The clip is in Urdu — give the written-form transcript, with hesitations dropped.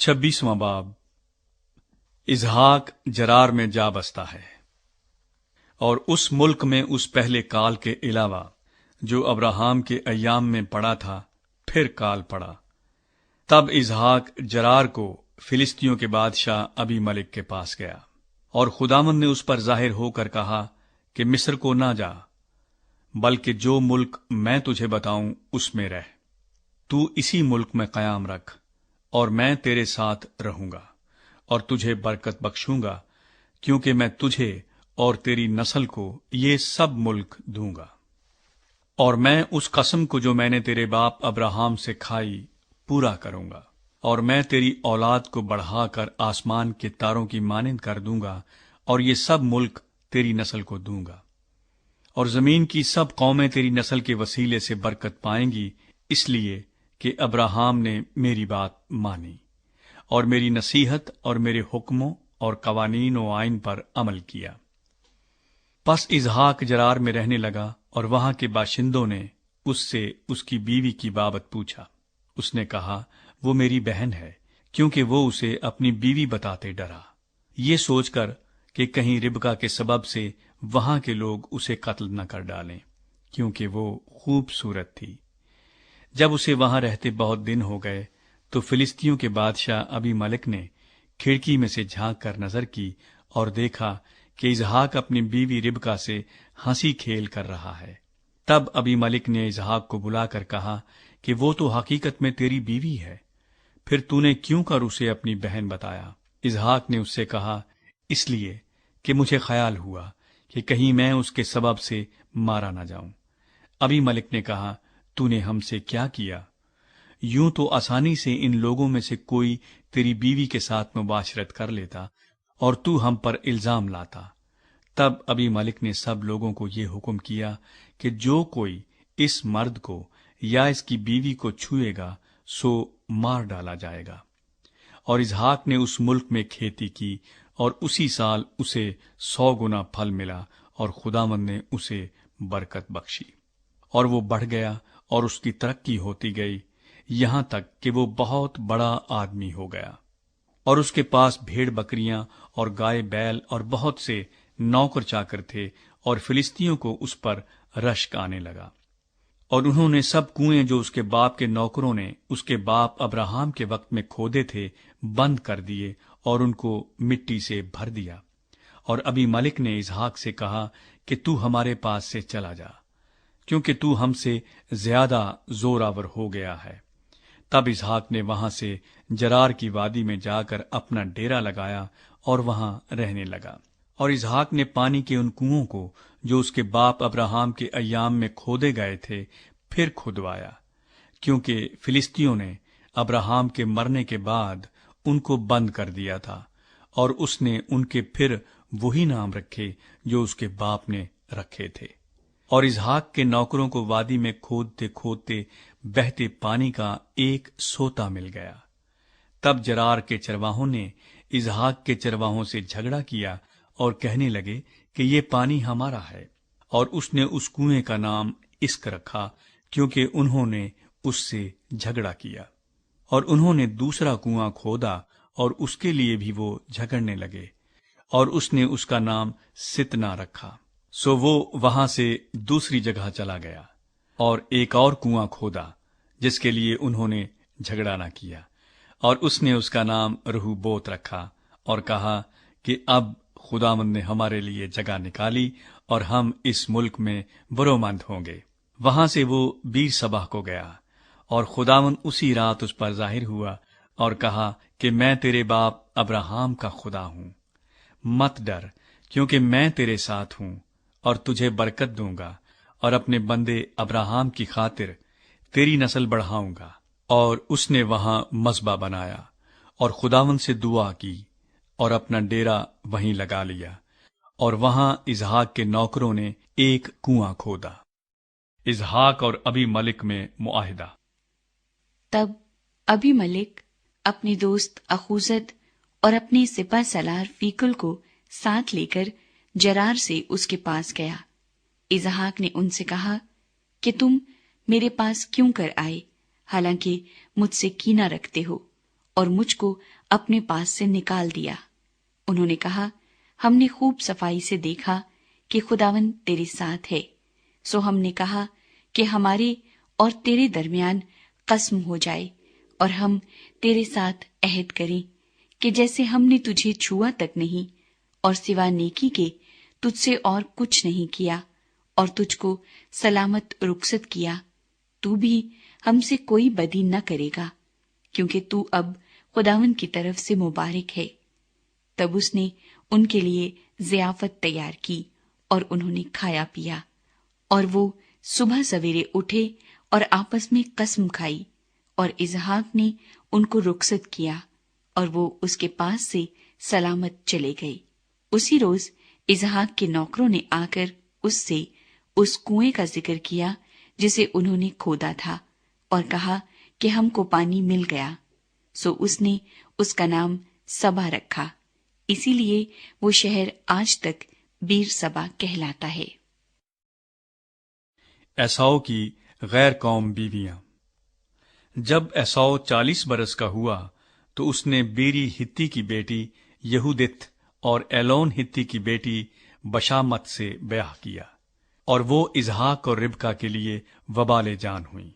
26واں باب۔ اسحاق جرار میں جا بستا ہے، اور اس ملک میں اس پہلے کال کے علاوہ جو ابراہام کے ایام میں پڑا تھا پھر کال پڑا۔ تب اسحاق جرار کو فلسطینیوں کے بادشاہ ابی ملک کے پاس گیا، اور خداوند نے اس پر ظاہر ہو کر کہا کہ مصر کو نہ جا، بلکہ جو ملک میں تجھے بتاؤں اس میں رہ۔ تو اسی ملک میں قیام رکھ، اور میں تیرے ساتھ رہوں گا اور تجھے برکت بخشوں گا، کیونکہ میں تجھے اور تیری نسل کو یہ سب ملک دوں گا، اور میں اس قسم کو جو میں نے تیرے باپ ابراہام سے کھائی پورا کروں گا، اور میں تیری اولاد کو بڑھا کر آسمان کے تاروں کی مانند کر دوں گا، اور یہ سب ملک تیری نسل کو دوں گا، اور زمین کی سب قومیں تیری نسل کے وسیلے سے برکت پائیں گی، اس لیے کہ ابراہام نے میری بات مانی اور میری نصیحت اور میرے حکموں اور قوانین و آئین پر عمل کیا۔ پس اسحاق جرار میں رہنے لگا، اور وہاں کے باشندوں نے اس سے اس کی بیوی کی بابت پوچھا۔ اس نے کہا، وہ میری بہن ہے، کیونکہ وہ اسے اپنی بیوی بتاتے ڈرا، یہ سوچ کر کہ کہیں ربکا کے سبب سے وہاں کے لوگ اسے قتل نہ کر ڈالیں، کیونکہ وہ خوبصورت تھی۔ جب اسے وہاں رہتے بہت دن ہو گئے تو فلسطینیوں کے بادشاہ ابی ملک نے کھڑکی میں سے جھانک کر نظر کی اور دیکھا کہ اسحاق اپنی بیوی ربکا سے ہنسی کھیل کر رہا ہے۔ تب ابی ملک نے اسحاق کو بلا کر کہا کہ وہ تو حقیقت میں تیری بیوی ہے، پھر تو نے کیوں کر اسے اپنی بہن بتایا؟ اسحاق نے اس سے کہا، اس لیے کہ مجھے خیال ہوا کہ کہیں میں اس کے سبب سے مارا نہ جاؤں۔ ابی ملک نے کہا، تو نے ہم سے کیا کیا؟ یوں تو آسانی سے ان لوگوں میں سے کوئی تیری بیوی کے ساتھ مباشرت کر لیتا اور تو ہم پر الزام لاتا۔ تب ابی ملک نے سب لوگوں کو یہ حکم کیا کہ جو کوئی اس مرد کو یا اس کی بیوی کو چھوئے گا سو مار ڈالا جائے گا۔ اور اسحاق نے اس ملک میں کھیتی کی، اور اسی سال اسے 100 گنا پھل ملا، اور خداوند نے اسے برکت بخشی، اور وہ بڑھ گیا اور اس کی ترقی ہوتی گئی، یہاں تک کہ وہ بہت بڑا آدمی ہو گیا، اور اس کے پاس بھیڑ بکریاں اور گائے بیل اور بہت سے نوکر چاکر تھے، اور فلسطینیوں کو اس پر رشک آنے لگا۔ اور انہوں نے سب کنویں جو اس کے باپ کے نوکروں نے اس کے باپ ابراہام کے وقت میں کھودے تھے بند کر دیے اور ان کو مٹی سے بھر دیا۔ اور ابی ملک نے اسحاق سے کہا کہ تو ہمارے پاس سے چلا جا، کیونکہ تو ہم سے زیادہ زوراور ہو گیا ہے۔ تب اسحاق نے وہاں سے جرار کی وادی میں جا کر اپنا ڈیرا لگایا اور وہاں رہنے لگا۔ اور اسحاق نے پانی کے ان کنووں کو جو اس کے باپ ابراہام کے ایام میں کھودے گئے تھے پھر کھدوایا، کیونکہ فلسطینیوں نے ابراہام کے مرنے کے بعد ان کو بند کر دیا تھا، اور اس نے ان کے پھر وہی نام رکھے جو اس کے باپ نے رکھے تھے۔ اور اسحاق کے نوکروں کو وادی میں کھودتے کھودتے بہتے پانی کا ایک سوتا مل گیا۔ تب جرار کے چرواہوں نے اسحاق کے چرواہوں سے جھگڑا کیا اور کہنے لگے کہ یہ پانی ہمارا ہے، اور اس نے اس کنویں کا نام اسک رکھا، کیونکہ انہوں نے اس سے جھگڑا کیا۔ اور انہوں نے دوسرا کنواں کھودا، اور اس کے لیے بھی وہ جھگڑنے لگے، اور اس نے اس کا نام ستنا رکھا۔ سو وہ وہاں سے دوسری جگہ چلا گیا اور ایک اور کنواں کھودا جس کے لیے انہوں نے جھگڑا نہ کیا، اور اس نے اس کا نام رہوبوت رکھا، اور کہا کہ اب خداوند نے ہمارے لیے جگہ نکالی اور ہم اس ملک میں برومند ہوں گے۔ وہاں سے وہ بیر سبا کو گیا، اور خداوند اسی رات اس پر ظاہر ہوا اور کہا کہ میں تیرے باپ ابراہام کا خدا ہوں، مت ڈر، کیونکہ میں تیرے ساتھ ہوں اور تجھے برکت دوں گا، اور اپنے بندے ابراہام کی خاطر تیری نسل بڑھاؤں گا۔ اور اس نے وہاں مذبح بنایا اور خداوند سے دعا کی اور اپنا ڈیرا وہیں لگا لیا، اور وہاں اسحاق کے نوکروں نے ایک کنواں کھودا۔ اسحاق اور ابی ملک میں معاہدہ۔ تب ابی ملک اپنے دوست اخوزد اور اپنے سپہ سالار فیکل کو ساتھ لے کر جرار سے اس کے پاس گیا۔ اسحاق نے ان سے کہا کہ تم میرے پاس کیوں کر آئے، حالانکہ مجھ سے کینہ رکھتے ہو، اور مجھ کو اپنے پاس سے نکال دیا۔ انہوں نے کہا، ہم نے خوب صفائی سے دیکھا کہ خداوند تیرے ساتھ ہے، سو ہم نے کہا کہ ہمارے اور تیرے درمیان قسم ہو جائے اور ہم تیرے ساتھ عہد کریں کہ جیسے ہم نے تجھے چھوا تک نہیں اور سوا نیکی کے تجھ سے اور کچھ نہیں کیا اور تجھ کو سلامت رخصت کیا، تو بھی ہم سے کوئی بدی نہ کرے گا، کیونکہ تو اب خداوند کی طرف سے مبارک ہے۔ تب اس نے ان کے لیے ضیافت تیار کی اور انہوں نے کھایا پیا، اور وہ صبح سویرے اٹھے اور آپس میں قسم کھائی، اور اسحاق نے ان کو رخصت کیا اور وہ اس کے پاس سے سلامت چلے گئے۔ اسی روز اسحاق کے نوکروں نے آ کر اس سے اس کنویں کا ذکر کیا جسے انہوں نے کھودا تھا، اور کہا کہ ہم کو پانی مل گیا، سو اس نے اس کا نام سبا رکھا، اسی لیے وہ شہر آج تک بیر سبا کہلاتا ہے۔ ایساؤ کی غیر قوم بیویاں۔ جب ایساؤ 40 برس کا ہوا تو اس نے بیری ہتی کی بیٹی یہودت اور ایلون ہتی کی بیٹی بشامت سے بیاہ کیا، اور وہ اسحاق اور ربکا کے لیے وبال جان ہوئی۔